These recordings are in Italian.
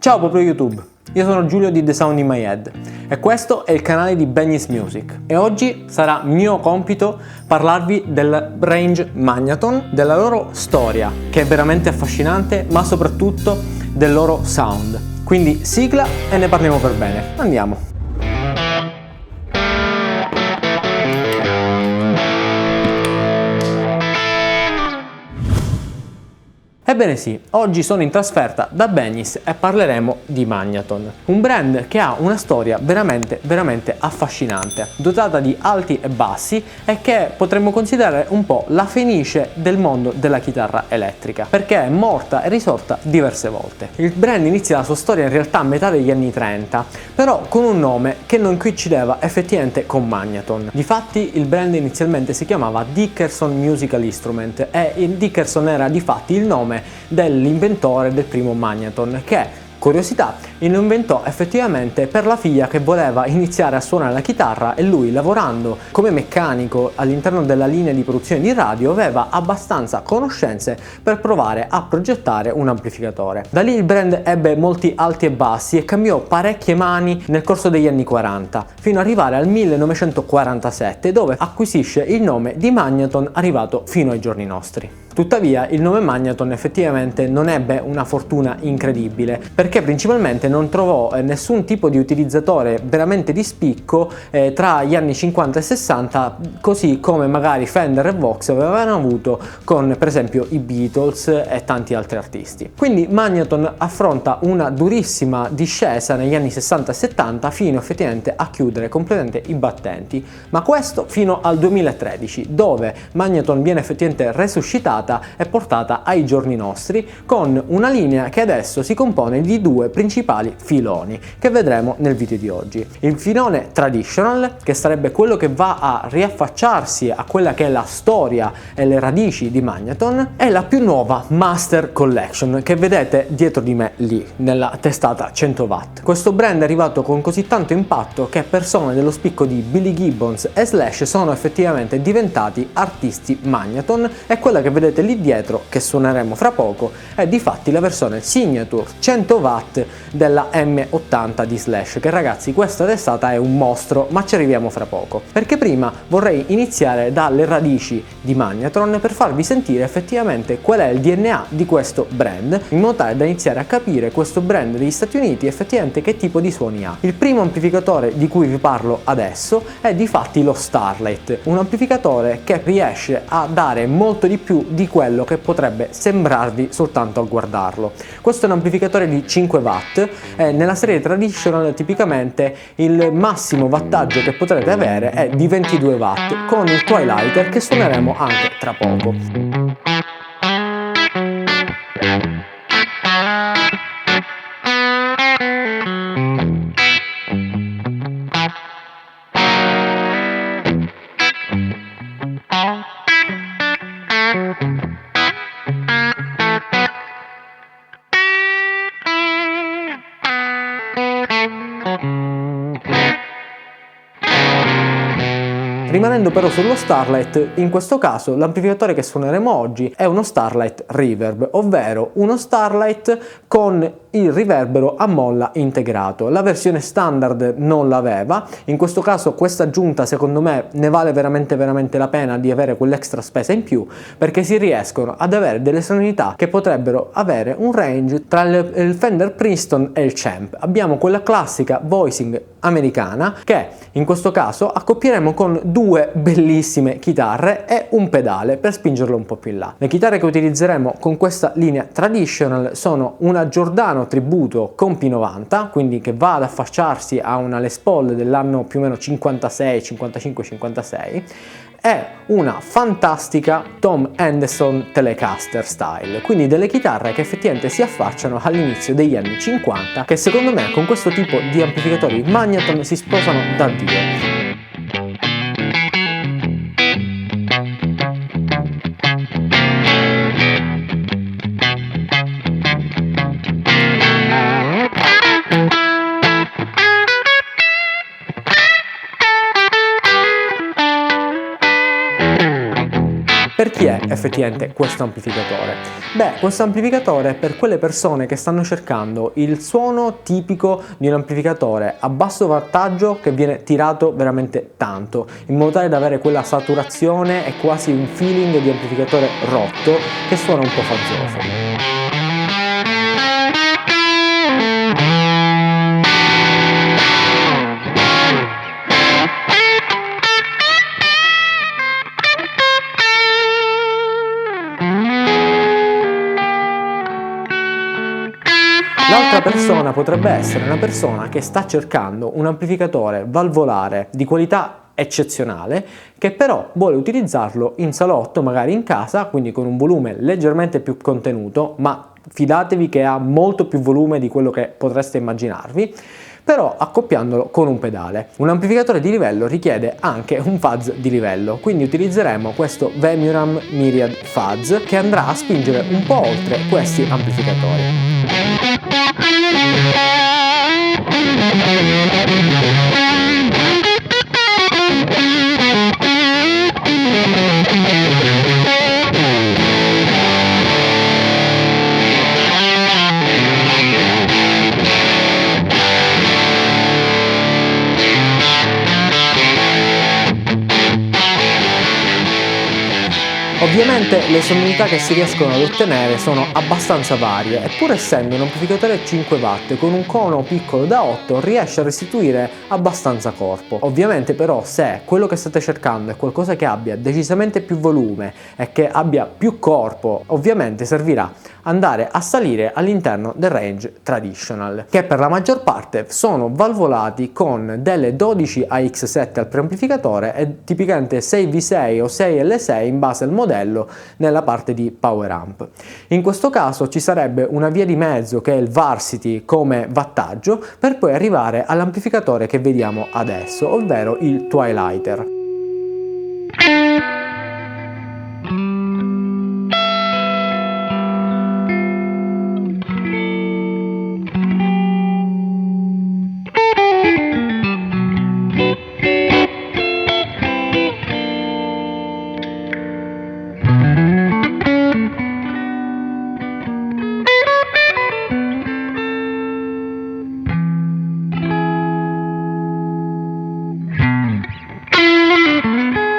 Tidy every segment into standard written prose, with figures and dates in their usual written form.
Ciao popolo YouTube, io sono Giulio di The Sound in My Head e questo è il canale di Benny's Music e oggi sarà mio compito parlarvi del range Magnaton, della loro storia che è veramente affascinante, ma soprattutto del loro sound. Quindi sigla e ne parliamo per bene. Andiamo! Ebbene sì, oggi sono in trasferta da Benny's e parleremo di Magnaton, un brand che ha una storia veramente affascinante, dotata di alti e bassi e che potremmo considerare un po' la fenice del mondo della chitarra elettrica, perché è morta e risorta diverse volte. Il brand inizia la sua storia in realtà a metà degli anni 30, però con un nome che non coincideva effettivamente con Magnaton. Difatti il brand inizialmente si chiamava Dickerson Musical Instrument e il Dickerson era difatti il nome dell'inventore del primo Magnaton, che, curiosità, lo inventò effettivamente per la figlia che voleva iniziare a suonare la chitarra e lui, lavorando come meccanico all'interno della linea di produzione di radio, aveva abbastanza conoscenze per provare a progettare un amplificatore. Da lì il brand ebbe molti alti e bassi e cambiò parecchie mani nel corso degli anni 40, fino ad arrivare al 1947, dove acquisisce il nome di Magnaton, arrivato fino ai giorni nostri. Tuttavia il nome Magnaton effettivamente non ebbe una fortuna incredibile, perché principalmente non trovò nessun tipo di utilizzatore veramente di spicco tra gli anni 50 e 60, così come magari Fender e Vox avevano avuto con per esempio i Beatles e tanti altri artisti. Quindi Magnaton affronta una durissima discesa negli anni 60 e 70 fino effettivamente a chiudere completamente i battenti, ma questo fino al 2013, dove Magnaton viene effettivamente resuscitata e portata ai giorni nostri con una linea che adesso si compone di due principali filoni che vedremo nel video di oggi. Il filone traditional, che sarebbe quello che va a riaffacciarsi a quella che è la storia e le radici di Magnaton, e la più nuova Master Collection che vedete dietro di me lì nella testata 100 watt. Questo brand è arrivato con così tanto impatto che persone dello spicco di Billy Gibbons e Slash sono effettivamente diventati artisti Magnaton, e quella che vedete lì dietro, che suoneremo fra poco, è difatti la versione signature 100 watt della M80 di Slash, che ragazzi questa testata è un mostro, ma ci arriviamo fra poco, perché prima vorrei iniziare dalle radici di Magnaton per farvi sentire effettivamente qual è il DNA di questo brand, in modo tale da iniziare a capire questo brand degli Stati Uniti effettivamente che tipo di suoni ha. Il primo amplificatore di cui vi parlo adesso è difatti lo Starlight, un amplificatore che riesce a dare molto di più di quello che potrebbe sembrarvi soltanto a guardarlo. Questo è un amplificatore di 5 watt e nella serie traditional tipicamente il massimo wattaggio che potrete avere è di 22 watt con il Twilighter, che suoneremo anche tra poco. Rimanendo però sullo Starlight, in questo caso l'amplificatore che suoneremo oggi è uno Starlight Reverb, ovvero uno Starlight con il riverbero a molla integrato. La versione standard non l'aveva, in questo caso questa aggiunta secondo me ne vale veramente la pena di avere quell'extra spesa in più, perché si riescono ad avere delle sonorità che potrebbero avere un range tra il Fender Princeton e il Champ. Abbiamo quella classica voicing americana che in questo caso accoppieremo con due bellissime chitarre e un pedale per spingerlo un po' più in là. Le chitarre che utilizzeremo con questa linea traditional sono una Giordano tributo con P90, quindi che va ad affacciarsi a una Les Paul dell'anno più o meno 56, 55, 56, è una fantastica Tom Anderson Telecaster Style, quindi delle chitarre che effettivamente si affacciano all'inizio degli anni 50, che secondo me con questo tipo di amplificatori Magnaton si sposano da Dio. Per chi è effettivamente questo amplificatore? Beh, questo amplificatore è per quelle persone che stanno cercando il suono tipico di un amplificatore a basso wattaggio che viene tirato veramente tanto, in modo tale da avere quella saturazione e quasi un feeling di amplificatore rotto che suona un po' fazzoso. L'altra persona potrebbe essere una persona che sta cercando un amplificatore valvolare di qualità eccezionale, che però vuole utilizzarlo in salotto, magari in casa, quindi con un volume leggermente più contenuto, ma fidatevi che ha molto più volume di quello che potreste immaginarvi, però accoppiandolo con un pedale. Un amplificatore di livello richiede anche un fuzz di livello, quindi utilizzeremo questo Vemuram Myriad Fuzz che andrà a spingere un po' oltre questi amplificatori. Ovviamente le sonorità che si riescono ad ottenere sono abbastanza varie, e pur essendo un amplificatore 5 watt con un cono piccolo da 8 riesce a restituire abbastanza corpo. Ovviamente però se quello che state cercando è qualcosa che abbia decisamente più volume e che abbia più corpo, ovviamente servirà andare a salire all'interno del range traditional, che per la maggior parte sono valvolati con delle 12 AX7 al preamplificatore e tipicamente 6V6 o 6L6 in base al modello nella parte di power amp. In questo caso ci sarebbe una via di mezzo che è il Varsity come wattaggio, per poi arrivare all'amplificatore che vediamo adesso, ovvero il Twilighter.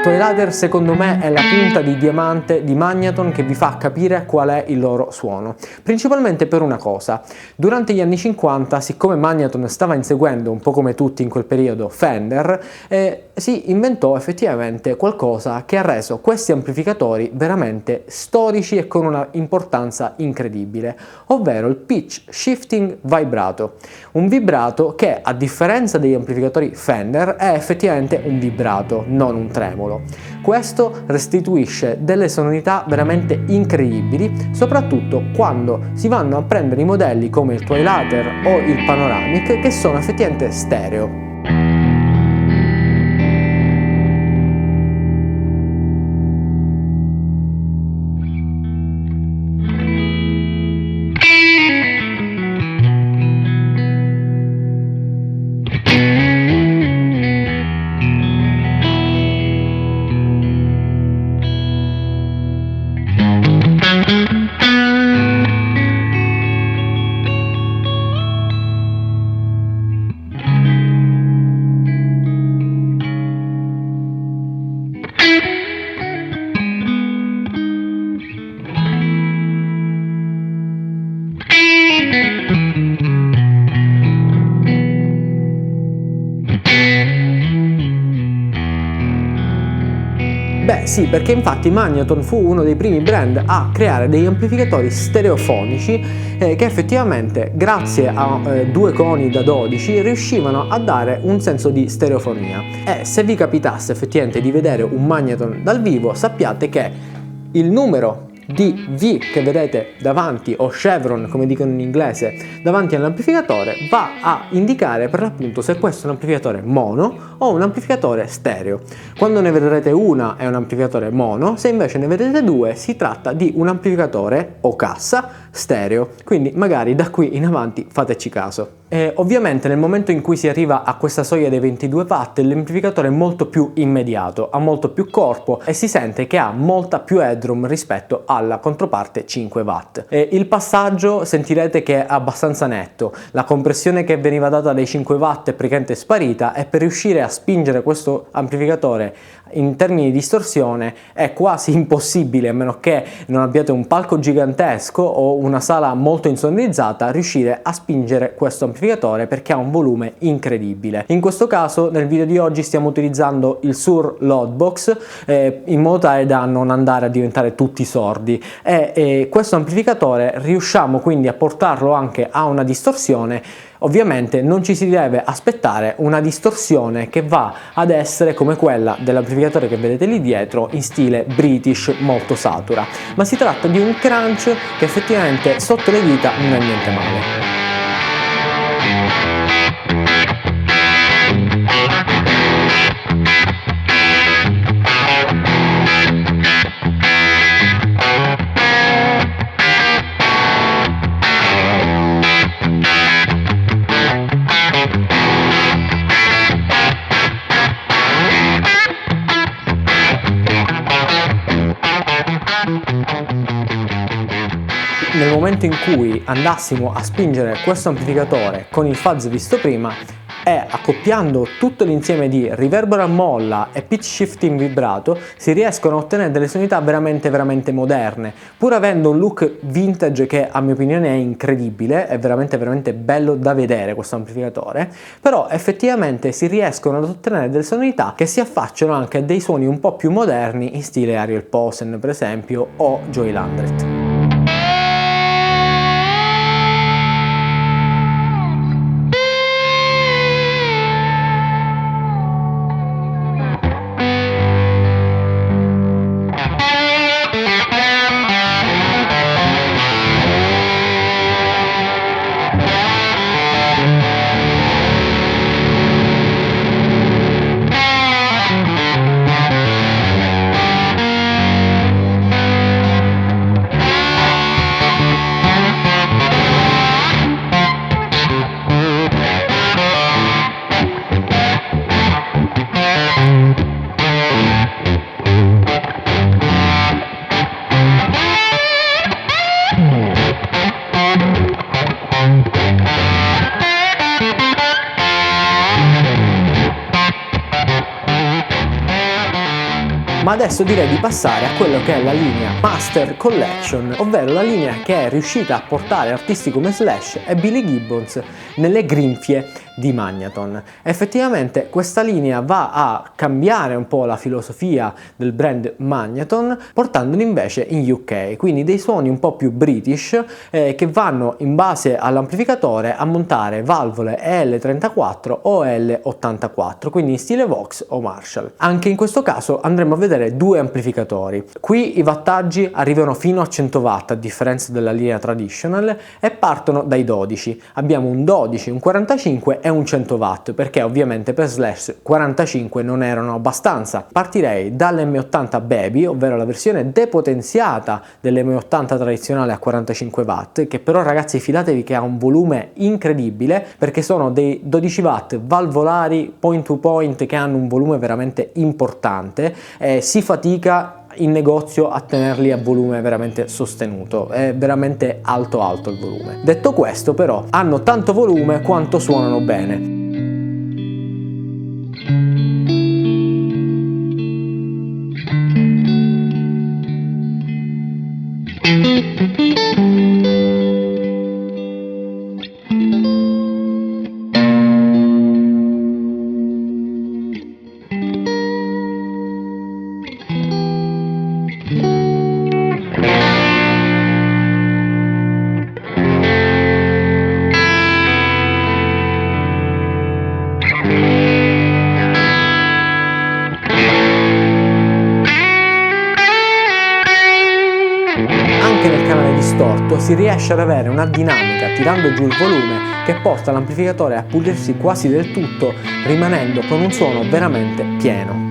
Twilighter secondo me è la punta di diamante di Magneton che vi fa capire qual è il loro suono, principalmente per una cosa: durante gli anni 50, siccome Magneton stava inseguendo, un po' come tutti in quel periodo, Fender, si inventò effettivamente qualcosa che ha reso questi amplificatori veramente storici e con una importanza incredibile, ovvero il Pitch Shifting Vibrato, un vibrato che, a differenza degli amplificatori Fender, è effettivamente un vibrato, non un tremolo. Questo restituisce delle sonorità veramente incredibili, soprattutto quando si vanno a prendere i modelli come il Twilighter o il Panoramic, che sono effettivamente stereo. Beh sì, perché infatti Magneton fu uno dei primi brand a creare degli amplificatori stereofonici che effettivamente, grazie a due coni da 12, riuscivano a dare un senso di stereofonia. E se vi capitasse effettivamente di vedere un Magneton dal vivo, sappiate che il numero DV che vedete davanti, o chevron come dicono in inglese, davanti all'amplificatore, va a indicare per l'appunto se questo è un amplificatore mono o un amplificatore stereo. Quando ne vedrete una è un amplificatore mono, se invece ne vedete due si tratta di un amplificatore o cassa stereo, quindi magari da qui in avanti fateci caso. Ovviamente nel momento in cui si arriva a questa soglia dei 22 watt l'amplificatore è molto più immediato, ha molto più corpo e si sente che ha molta più headroom rispetto alla controparte 5 watt. Il passaggio sentirete che è abbastanza netto, la compressione che veniva data dai 5 watt è praticamente sparita e per riuscire a spingere questo amplificatore in termini di distorsione è quasi impossibile, a meno che non abbiate un palco gigantesco o una sala molto insonorizzata, riuscire a spingere questo amplificatore perché ha un volume incredibile. In questo caso nel video di oggi stiamo utilizzando il Shure Loudbox in modo tale da non andare a diventare tutti sordi e questo amplificatore riusciamo quindi a portarlo anche a una distorsione. Ovviamente non ci si deve aspettare una distorsione che va ad essere come quella dell'amplificatore che vedete lì dietro in stile British molto satura, ma si tratta di un crunch che effettivamente sotto le dita non è niente male. Nel momento in cui andassimo a spingere questo amplificatore con il fuzz visto prima e accoppiando tutto l'insieme di riverbero a molla e pitch shifting vibrato si riescono a ottenere delle sonorità veramente moderne, pur avendo un look vintage che a mia opinione è incredibile, è veramente bello da vedere questo amplificatore, però effettivamente si riescono ad ottenere delle sonorità che si affacciano anche a dei suoni un po' più moderni in stile Ariel Posen per esempio o Joey Landreth. Ma adesso direi di passare a quello che è la linea Master Collection, ovvero la linea che è riuscita a portare artisti come Slash e Billy Gibbons nelle grinfie di Magnaton. Effettivamente questa linea va a cambiare un po' la filosofia del brand Magnaton, portandoli invece in UK, quindi dei suoni un po' più british che vanno in base all'amplificatore a montare valvole EL34 o EL84, quindi in stile Vox o Marshall. Anche in questo caso andremo a vedere due amplificatori. Qui i wattaggi arrivano fino a 100 watt a differenza della linea traditional e partono dai 12. Abbiamo un 12, un 45 e un 100 watt perché ovviamente per Slash 45 non erano abbastanza. Partirei dall'M80 Baby, ovvero la versione depotenziata dell'M80 tradizionale a 45 watt, che però ragazzi fidatevi che ha un volume incredibile perché sono dei 12 watt valvolari point to point che hanno un volume veramente importante e si fatica in negozio a tenerli a volume veramente sostenuto, è veramente alto il volume. Detto questo però hanno tanto volume quanto suonano bene. si riesce ad avere una dinamica tirando giù il volume che porta l'amplificatore a pulirsi quasi del tutto, rimanendo con un suono veramente pieno.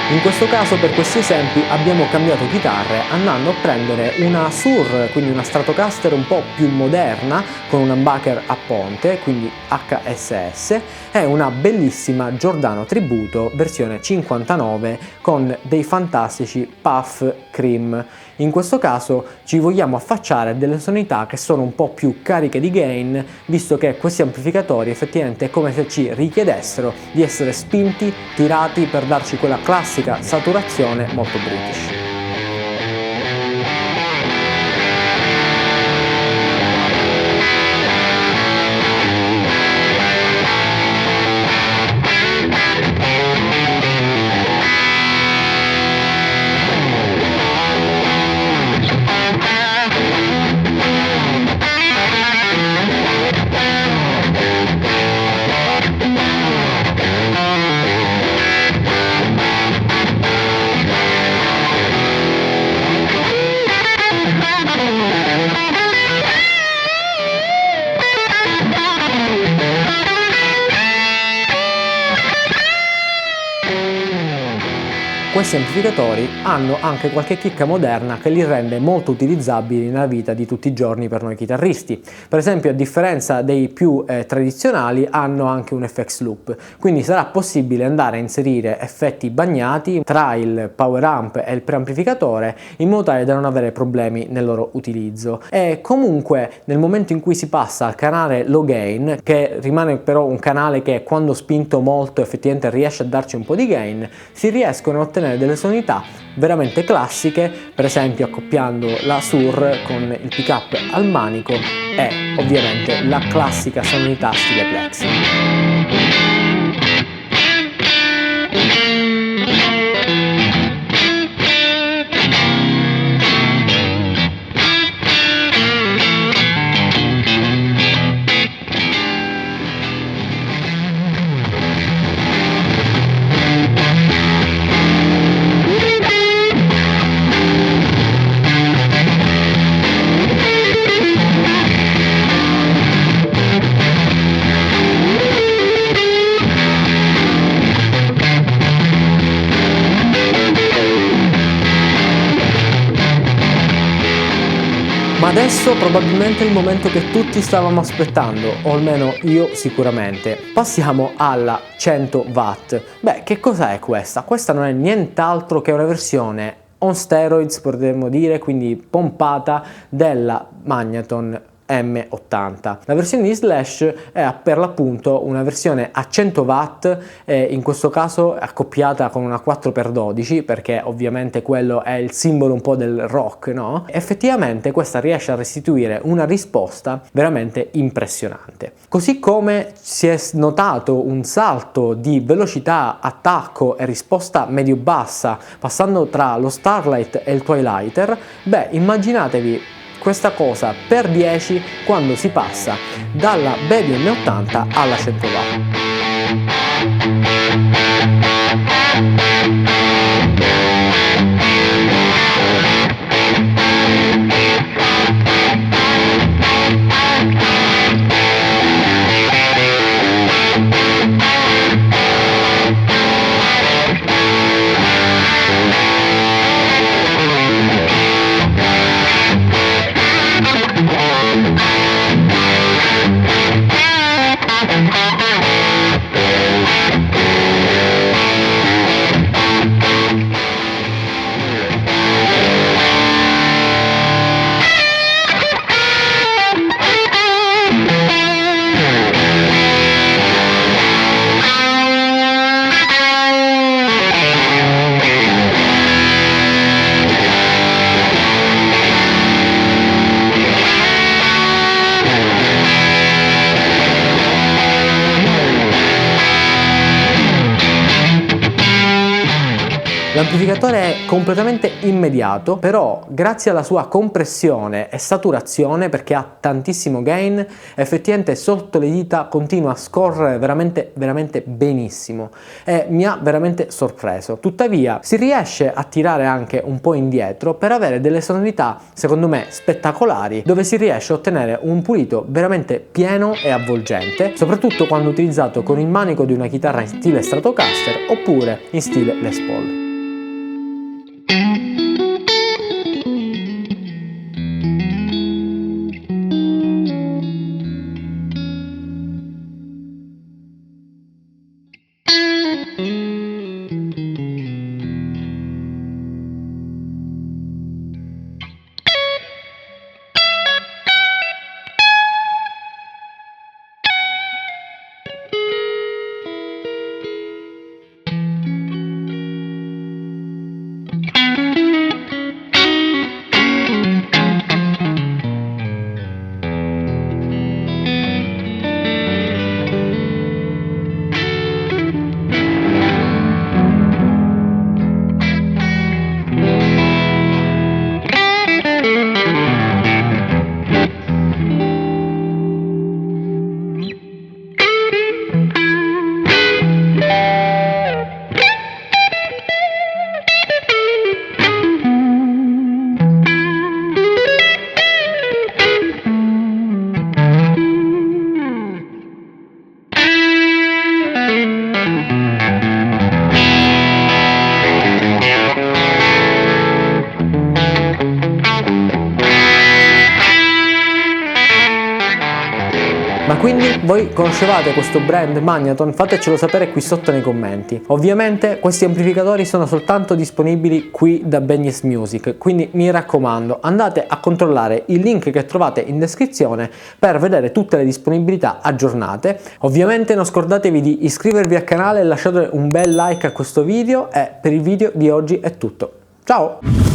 In questo caso, per questi esempi, abbiamo cambiato chitarre andando a prendere una Sur, quindi una Stratocaster un po' più moderna, con un humbucker a ponte, quindi HSS, e una bellissima Giordano Tributo versione 59 con dei fantastici Puff Cream. In questo caso ci vogliamo affacciare delle sonorità che sono un po' più cariche di gain, visto che questi amplificatori effettivamente è come se ci richiedessero di essere spinti, tirati per darci quella classica saturazione molto british. Questi amplificatori hanno anche qualche chicca moderna che li rende molto utilizzabili nella vita di tutti i giorni per noi chitarristi. Per esempio, a differenza dei più tradizionali, hanno anche un FX loop, quindi sarà possibile andare a inserire effetti bagnati tra il power amp e il preamplificatore in modo tale da non avere problemi nel loro utilizzo. E comunque nel momento in cui si passa al canale low gain, che rimane però un canale che quando spinto molto effettivamente riesce a darci un po' di gain, si riescono a ottenere delle sonorità veramente classiche, per esempio accoppiando la Sur con il pick up al manico e ovviamente la classica sonorità stile Plexi. Ma adesso probabilmente è il momento che tutti stavamo aspettando, o almeno io sicuramente. Passiamo alla 100 watt. Beh, che cos'è questa? Questa non è nient'altro che una versione on steroids, potremmo dire, quindi pompata della Magneton M80. La versione di Slash è per l'appunto una versione a 100 watt, in questo caso accoppiata con una 4x12, perché ovviamente quello è il simbolo un po' del rock, no? Effettivamente questa riesce a restituire una risposta veramente impressionante. Così come si è notato un salto di velocità, attacco e risposta medio-bassa passando tra lo Starlight e il Twilighter, beh, immaginatevi questa cosa per 10 quando si passa dalla Baby M80 alla 100 watt. L'amplificatore è completamente immediato, però grazie alla sua compressione e saturazione, perché ha tantissimo gain, effettivamente sotto le dita continua a scorrere veramente benissimo e mi ha veramente sorpreso. Tuttavia si riesce a tirare anche un po' indietro per avere delle sonorità secondo me spettacolari, dove si riesce a ottenere un pulito veramente pieno e avvolgente, soprattutto quando utilizzato con il manico di una chitarra in stile Stratocaster oppure in stile Les Paul. Ma quindi voi conoscevate questo brand Magnaton? Fatecelo sapere qui sotto nei commenti. Ovviamente questi amplificatori sono soltanto disponibili qui da Begnis Music, quindi mi raccomando andate a controllare il link che trovate in descrizione per vedere tutte le disponibilità aggiornate. Ovviamente non scordatevi di iscrivervi al canale e lasciate un bel like a questo video, e per il video di oggi è tutto. Ciao!